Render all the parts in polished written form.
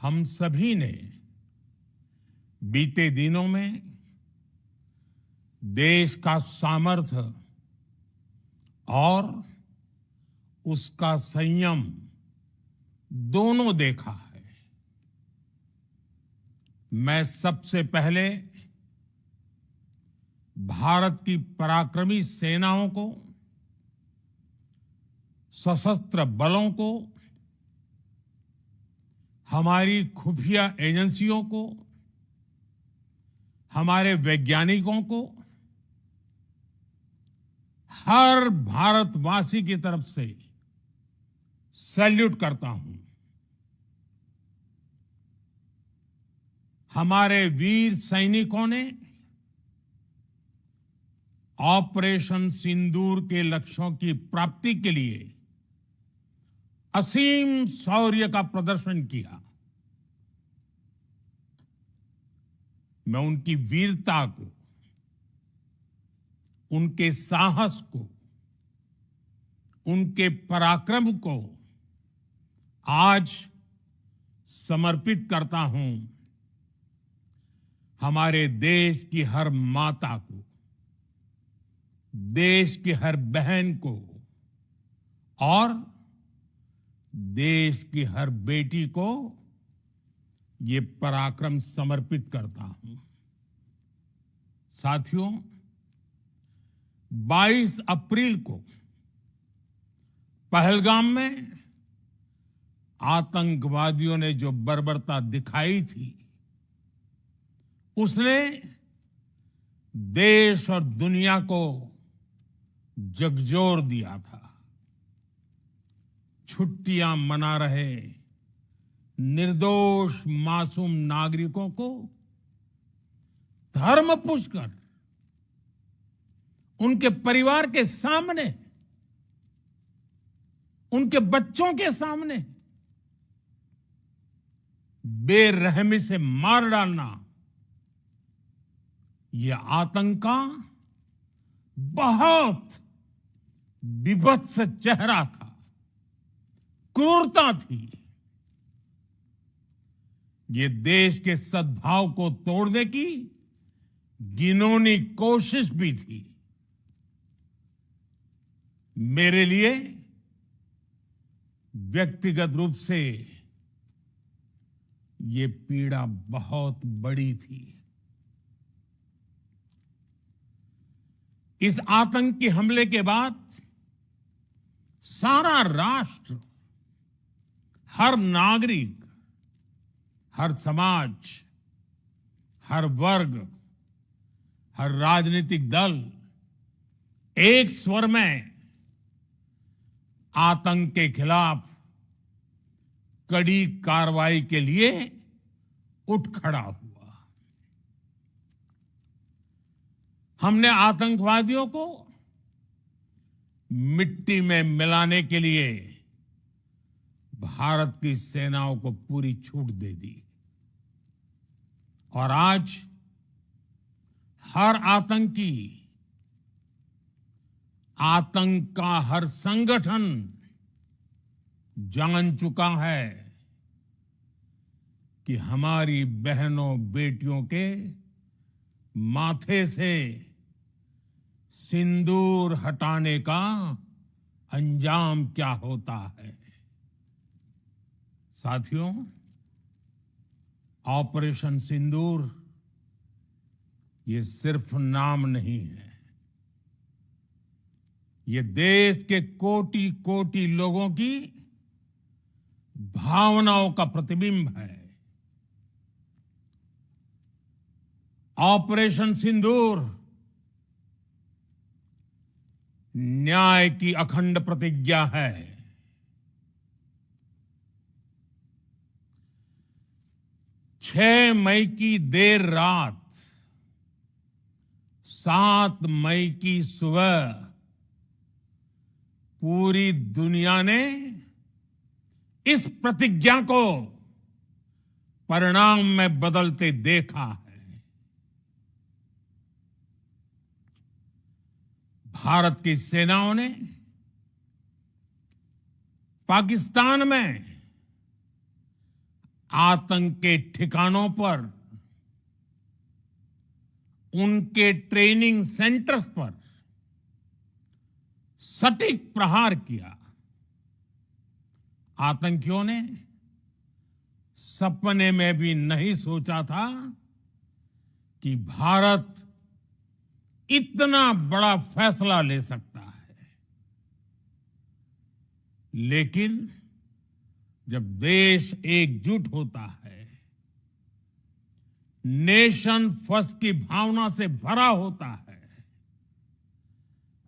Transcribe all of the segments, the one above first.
हम सभी ने बीते दिनों में देश का सामर्थ्य और उसका संयम दोनों देखा है। मैं सबसे पहले भारत की पराक्रमी सेनाओं को, सशस्त्र बलों को, हमारी खुफिया एजेंसियों को, हमारे वैज्ञानिकों को, हर भारतवासी की तरफ से सैल्यूट करता हूं। हमारे वीर सैनिकों ने ऑपरेशन सिंदूर के लक्ष्यों की प्राप्ति के लिए असीम शौर्य का प्रदर्शन किया। मैं उनकी वीरता को, उनके साहस को, उनके पराक्रम को आज समर्पित करता हूं हमारे देश की हर माता को, देश की हर बहन को और देश की हर बेटी को ये पराक्रम समर्पित करता हूं। साथियों, 22 अप्रैल को पहलगाम में आतंकवादियों ने जो बर्बरता दिखाई थी, उसने देश और दुनिया को झकझोर दिया था। छुट्टियां मना रहे निर्दोष मासूम नागरिकों को धर्म पूछकर उनके परिवार के सामने, उनके बच्चों के सामने बेरहमी से मार डालना, यह आतंक का बहुत विभत्स चेहरा था, क्रूरता थी। ये देश के सद्भाव को तोड़ने की घिनौनी कोशिश भी थी। मेरे लिए व्यक्तिगत रूप से ये पीड़ा बहुत बड़ी थी। इस आतंकी हमले के बाद सारा राष्ट्र, हर नागरिक, हर समाज, हर वर्ग, हर राजनीतिक दल एक स्वर में आतंक के खिलाफ कड़ी कार्रवाई के लिए उठ खड़ा हुआ। हमने आतंकवादियों को मिट्टी में मिलाने के लिए भारत की सेनाओं को पूरी छूट दे दी और आज हर आतंकी, आतंक का हर संगठन जान चुका है कि हमारी बहनों बेटियों के माथे से सिंदूर हटाने का अंजाम क्या होता है। साथियों, ऑपरेशन सिंदूर ये सिर्फ नाम नहीं है, ये देश के कोटि कोटि लोगों की भावनाओं का प्रतिबिंब है। ऑपरेशन सिंदूर न्याय की अखंड प्रतिज्ञा है। 6 मई की देर रात, 7 मई की सुबह पूरी दुनिया ने इस प्रतिज्ञा को परिणाम में बदलते देखा है। भारत की सेनाओं ने पाकिस्तान में आतंक के ठिकानों पर, उनके ट्रेनिंग सेंटर्स पर सटीक प्रहार किया। आतंकियों ने सपने में भी नहीं सोचा था कि भारत इतना बड़ा फैसला ले सकता है। लेकिन जब देश एकजुट होता है, नेशन फर्स्ट की भावना से भरा होता है,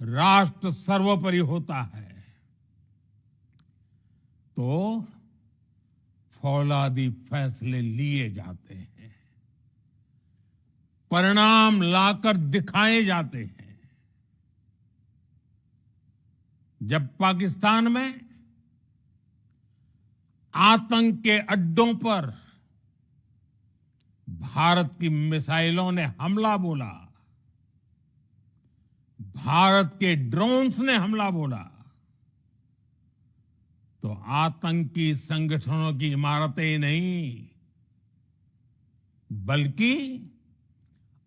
राष्ट्र सर्वोपरि होता है, तो फौलादी फैसले लिए जाते हैं, परिणाम लाकर दिखाए जाते हैं। जब पाकिस्तान में आतंक के अड्डों पर भारत की मिसाइलों ने हमला बोला, भारत के ड्रोन्स ने हमला बोला, तो आतंकी संगठनों की इमारतें नहीं, बल्कि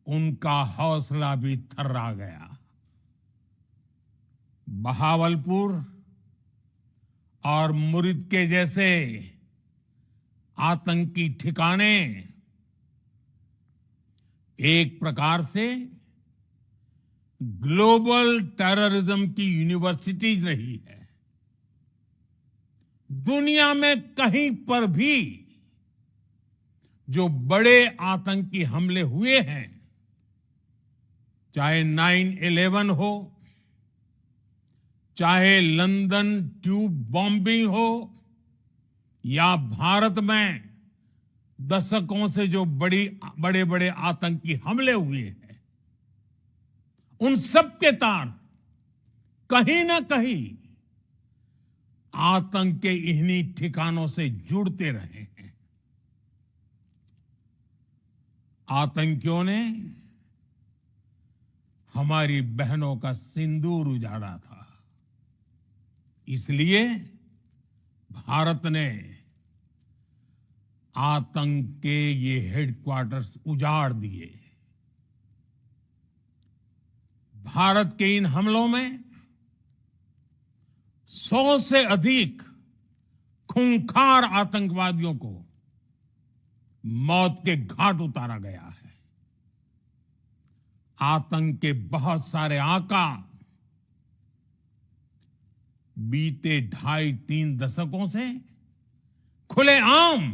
उनका हौसला भी थर्रा गया। बहावलपुर और मुरिद के जैसे आतंकी ठिकाने एक प्रकार से ग्लोबल टेररिज्म की यूनिवर्सिटीज रही है। दुनिया में कहीं पर भी जो बड़े आतंकी हमले हुए हैं, चाहे 9/11 हो, चाहे लंदन ट्यूब बॉम्बिंग हो, या भारत में दशकों से जो बड़े बड़े आतंकी हमले हुए हैं, उन सब के तार कहीं ना कहीं आतंक के इन्हीं ठिकानों से जुड़ते रहे हैं। आतंकियों ने हमारी बहनों का सिंदूर उजाड़ा था, इसलिए भारत ने आतंक के ये हेडक्वार्टर्स उजाड़ दिए। भारत के इन हमलों में 100 से अधिक खूंखार आतंकवादियों को मौत के घाट उतारा गया है। आतंक के बहुत सारे आका बीते 2.5-3 दशकों से खुलेआम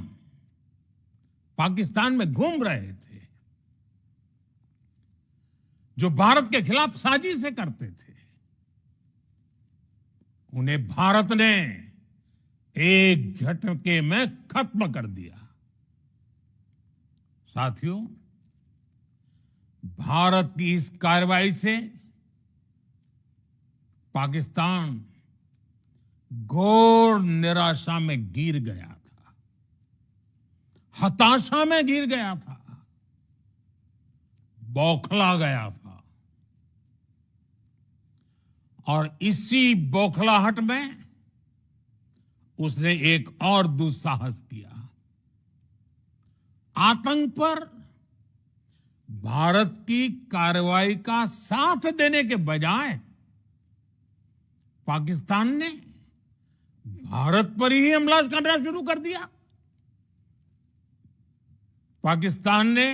पाकिस्तान में घूम रहे थे, जो भारत के खिलाफ साजिशें करते थे। उन्हें भारत ने एक झटके में खत्म कर दिया। साथियों, भारत की इस कार्रवाई से पाकिस्तान घोर निराशा में गिर गया था, हताशा में गिर गया था, बौखला गया था। और इसी बौखलाहट में उसने एक और दुस्साहस किया। आतंक पर भारत की कार्रवाई का साथ देने के बजाय पाकिस्तान ने भारत पर ही हमला करना शुरू कर दिया। पाकिस्तान ने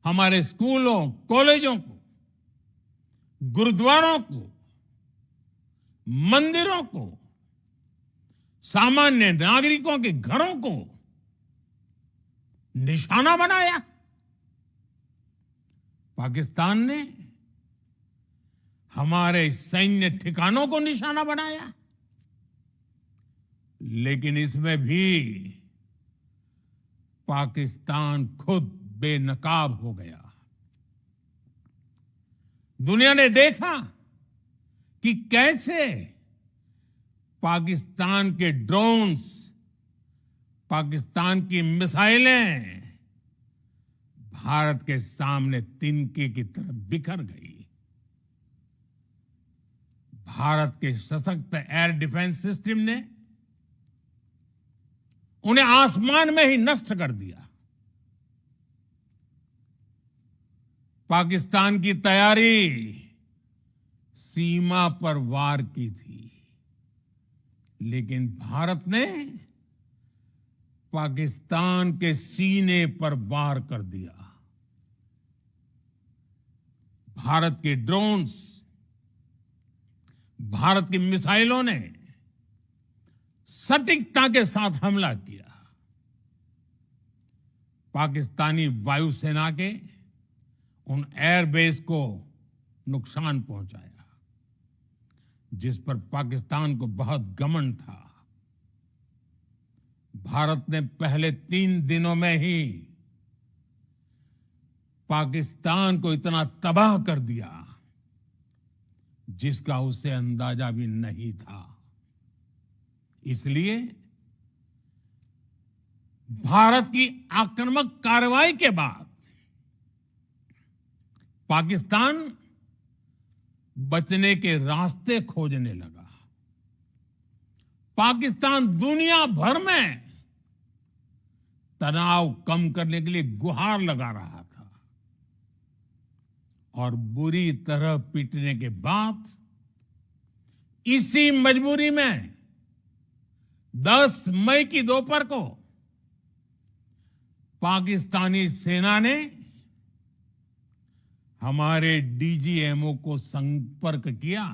हमारे स्कूलों, कॉलेजों को, गुरुद्वारों को, मंदिरों को, सामान्य नागरिकों के घरों को निशाना बनाया। पाकिस्तान ने हमारे सैन्य ठिकानों को निशाना बनाया। लेकिन इसमें भी पाकिस्तान खुद बेनकाब हो गया। दुनिया ने देखा कि कैसे पाकिस्तान के ड्रोन्स, पाकिस्तान की मिसाइलें भारत के सामने तिनके की तरह बिखर गई। भारत के सशक्त एयर डिफेंस सिस्टम ने उन्हें आसमान में ही नष्ट कर दिया। पाकिस्तान की तैयारी सीमा पर वार की थी, लेकिन भारत ने पाकिस्तान के सीने पर वार कर दिया। भारत के ड्रोन्स, भारत की मिसाइलों ने सटीकता के साथ हमला किया। पाकिस्तानी वायुसेना के उन एयरबेस को नुकसान पहुंचाया, जिस पर पाकिस्तान को बहुत घमंड था। भारत ने पहले 3 दिनों में ही पाकिस्तान को इतना तबाह कर दिया जिसका उसे अंदाजा भी नहीं था। इसलिए भारत की आक्रामक कार्रवाई के बाद पाकिस्तान बचने के रास्ते खोजने लगा। पाकिस्तान दुनिया भर में तनाव कम करने के लिए गुहार लगा रहा था, और बुरी तरह पीटने के बाद इसी मजबूरी में 10 मई की दोपहर को पाकिस्तानी सेना ने हमारे डीजीएमओ को संपर्क किया।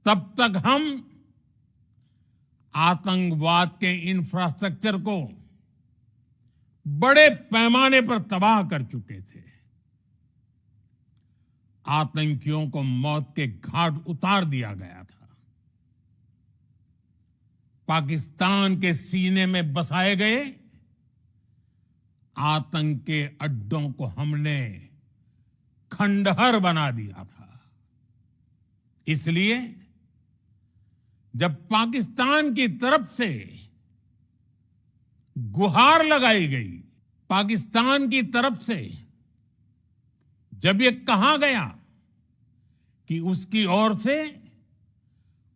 तब तक हम आतंकवाद के इंफ्रास्ट्रक्चर को बड़े पैमाने पर तबाह कर चुके थे। आतंकियों को मौत के घाट उतार दिया गया था। पाकिस्तान के सीने में बसाए गए आतंक के अड्डों को हमने खंडहर बना दिया था। इसलिए जब पाकिस्तान की तरफ से गुहार लगाई गई, पाकिस्तान की तरफ से जब ये कहा गया कि उसकी ओर से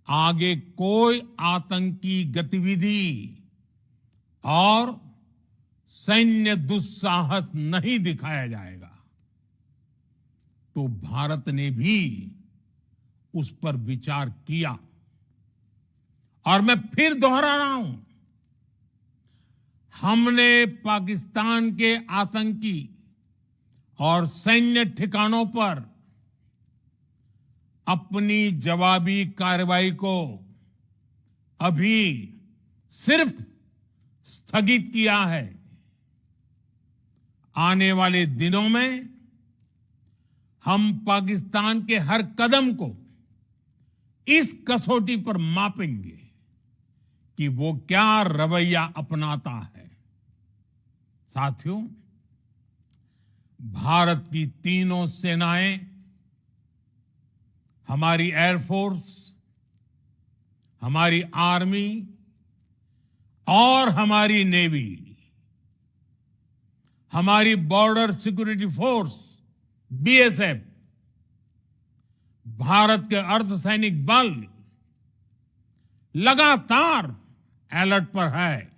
आगे कोई आतंकी गतिविधि और सैन्य दुस्साहस नहीं दिखाया जाएगा, तो भारत ने भी उस पर विचार किया। और मैं फिर दोहरा रहा हूं, हमने पाकिस्तान के आतंकी और सैन्य ठिकानों पर अपनी जवाबी कार्रवाई को अभी सिर्फ स्थगित किया है। आने वाले दिनों में हम पाकिस्तान के हर कदम को इस कसौटी पर मापेंगे कि वो क्या रवैया अपनाता है। साथियों, भारत की तीनों सेनाएं, हमारी एयरफोर्स, हमारी आर्मी और हमारी नेवी, हमारी border security force BSF, Bharat के अर्धसैनिक बल लगातार अलर्ट पर है।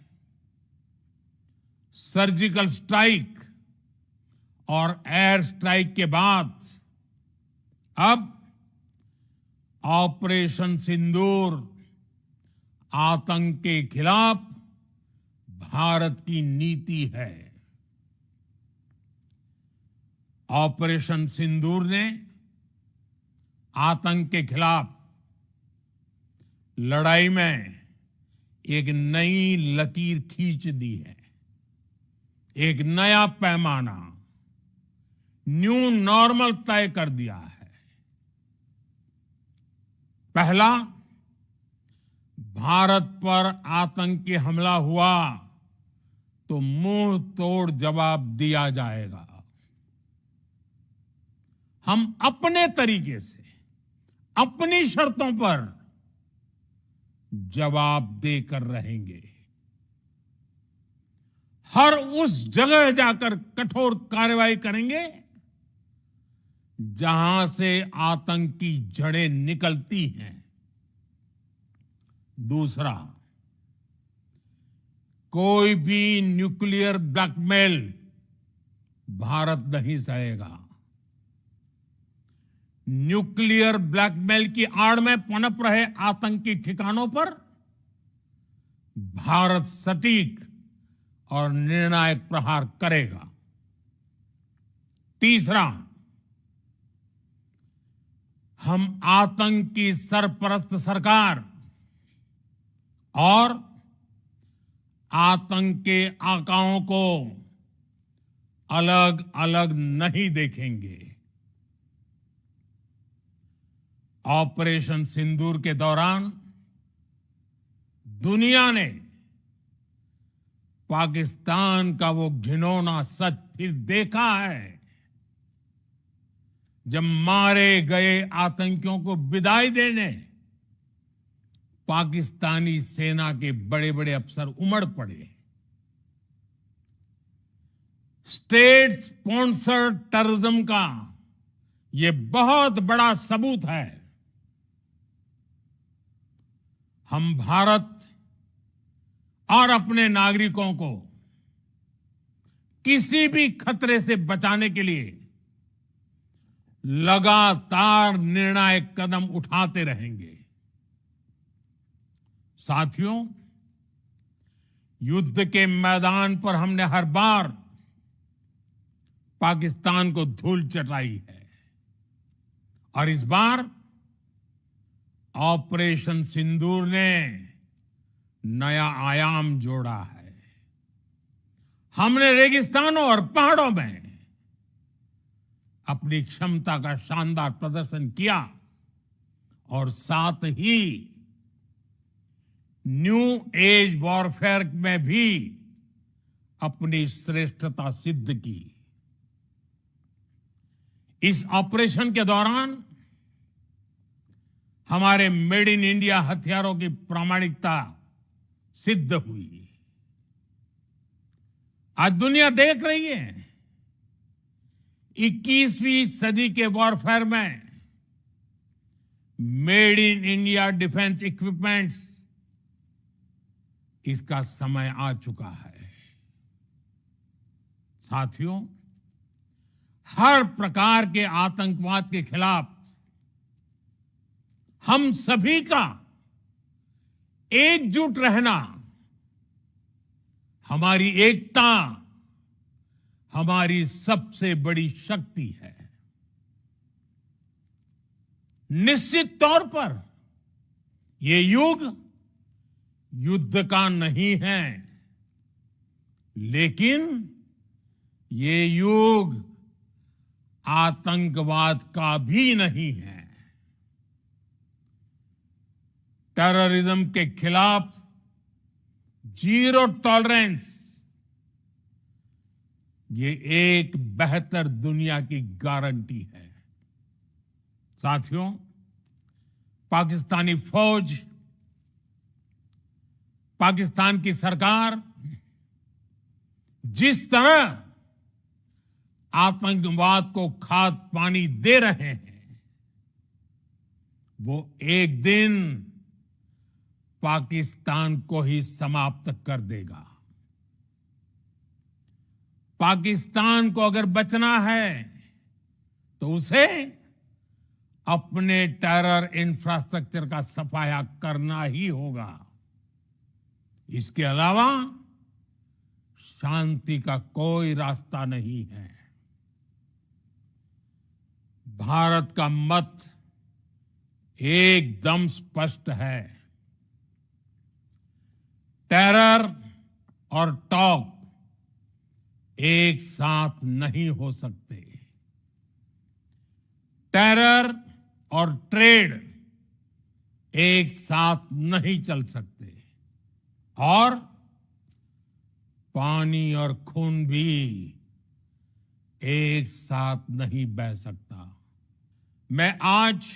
सर्जिकल स्ट्राइक और एयर स्ट्राइक के बाद अब ऑपरेशन सिंदूर आतंक के खिलाफ भारत की नीति है। ऑपरेशन सिंदूर ने आतंक के खिलाफ लड़ाई में एक नई लकीर खींच दी है, एक नया पैमाना, न्यू नॉर्मल तय कर दिया है। पहला, भारत पर आतंकी हमला हुआ तो मुंह तोड़ जवाब दिया जाएगा। हम अपने तरीके से, अपनी शर्तों पर जवाब देकर रहेंगे। हर उस जगह जाकर कठोर कार्रवाई करेंगे जहां से आतंक की जड़ें निकलती हैं। दूसरा, कोई भी न्यूक्लियर ब्लैकमेल भारत नहीं सहेगा। न्यूक्लियर ब्लैकमेल की आड़ में पनप रहे आतंकी ठिकानों पर भारत सटीक और निर्णायक प्रहार करेगा। तीसरा, हम आतंक की सरपरस्त सरकार और आतंक के आकाओं को अलग अलग नहीं देखेंगे। ऑपरेशन सिंदूर के दौरान दुनिया ने पाकिस्तान का वो घिनौना सच फिर देखा है, जब मारे गए आतंकियों को विदाई देने पाकिस्तानी सेना के बड़े बड़े अफसर उमड़ पड़े। स्टेट स्पॉन्सर्ड टेररिज्म का ये बहुत बड़ा सबूत है। हम भारत और अपने नागरिकों को किसी भी खतरे से बचाने के लिए लगातार निर्णायक कदम उठाते रहेंगे। साथियों, युद्ध के मैदान पर हमने हर बार पाकिस्तान को धूल चटाई है और इस बार ऑपरेशन सिंदूर ने नया आयाम जोड़ा है। हमने रेगिस्तानों और पहाड़ों में अपनी क्षमता का शानदार प्रदर्शन किया और साथ ही न्यू एज वॉरफेयर में भी अपनी श्रेष्ठता सिद्ध की। इस ऑपरेशन के दौरान हमारे मेड इन इंडिया हथियारों की प्रामाणिकता सिद्ध हुई। आज दुनिया देख रही है 21वीं सदी के वॉरफेयर में made in India defence equipments, इसका समय आ चुका है। साथियों, हर प्रकार के आतंकवाद के खिलाफ हम सभी का एकजुट रहना, हमारी एकता हमारी सबसे बड़ी शक्ति है। निश्चित तौर पर ये युग युद्ध का नहीं है, लेकिन ये युग आतंकवाद का भी नहीं है। टेररिज्म के खिलाफ जीरो टॉलरेंस, ये एक बेहतर दुनिया की गारंटी है। साथियों, पाकिस्तानी फौज, पाकिस्तान की सरकार जिस तरह आतंकवाद को खाद पानी दे रहे हैं, वो एक दिन पाकिस्तान को ही समाप्त कर देगा। पाकिस्तान को अगर बचना है तो उसे अपने टेरर इंफ्रास्ट्रक्चर का सफाया करना ही होगा। इसके अलावा शांति का कोई रास्ता नहीं है। भारत का मत एकदम स्पष्ट है। टेरर और टॉक एक साथ नहीं हो सकते। टेरर और ट्रेड एक साथ नहीं चल सकते और पानी और खून भी एक साथ नहीं बह सकता। मैं आज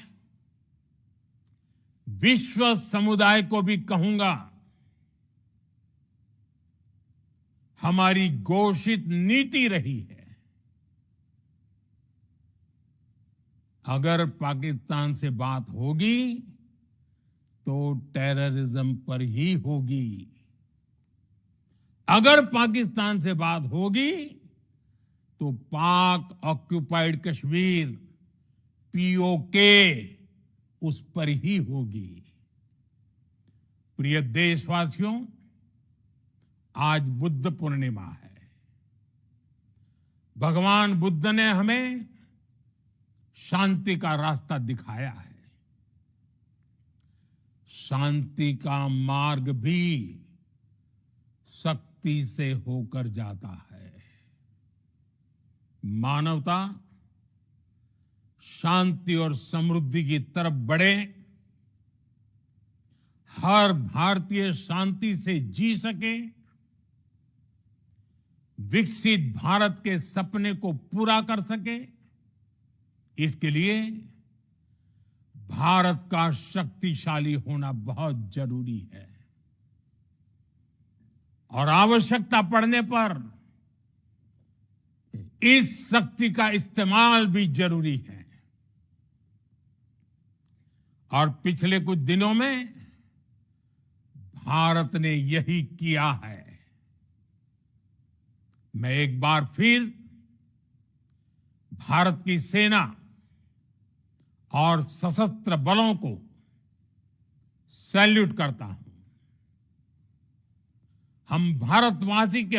विश्व समुदाय को भी कहूंगा, हमारी घोषित नीति रही है, अगर पाकिस्तान से बात होगी तो टेररिज्म पर ही होगी। अगर पाकिस्तान से बात होगी तो पाक ऑक्युपाइड कश्मीर पीओके उस पर ही होगी। प्रिय देशवासियों, आज बुद्ध पूर्णिमा है। भगवान बुद्ध ने हमें शांति का रास्ता दिखाया है। शांति का मार्ग भी शक्ति से होकर जाता है। मानवता शांति और समृद्धि की तरफ बढ़े, हर भारतीय शांति से जी सके, विकसित भारत के सपने को पूरा कर सके, इसके लिए भारत का शक्तिशाली होना बहुत जरूरी है। और आवश्यकता पड़ने पर इस शक्ति का इस्तेमाल भी जरूरी है। और पिछले कुछ दिनों में भारत ने यही किया है। मैं एक बार फिर भारत की सेना और सशस्त्र बलों को सैल्यूट करता हूं। हम भारतवासी के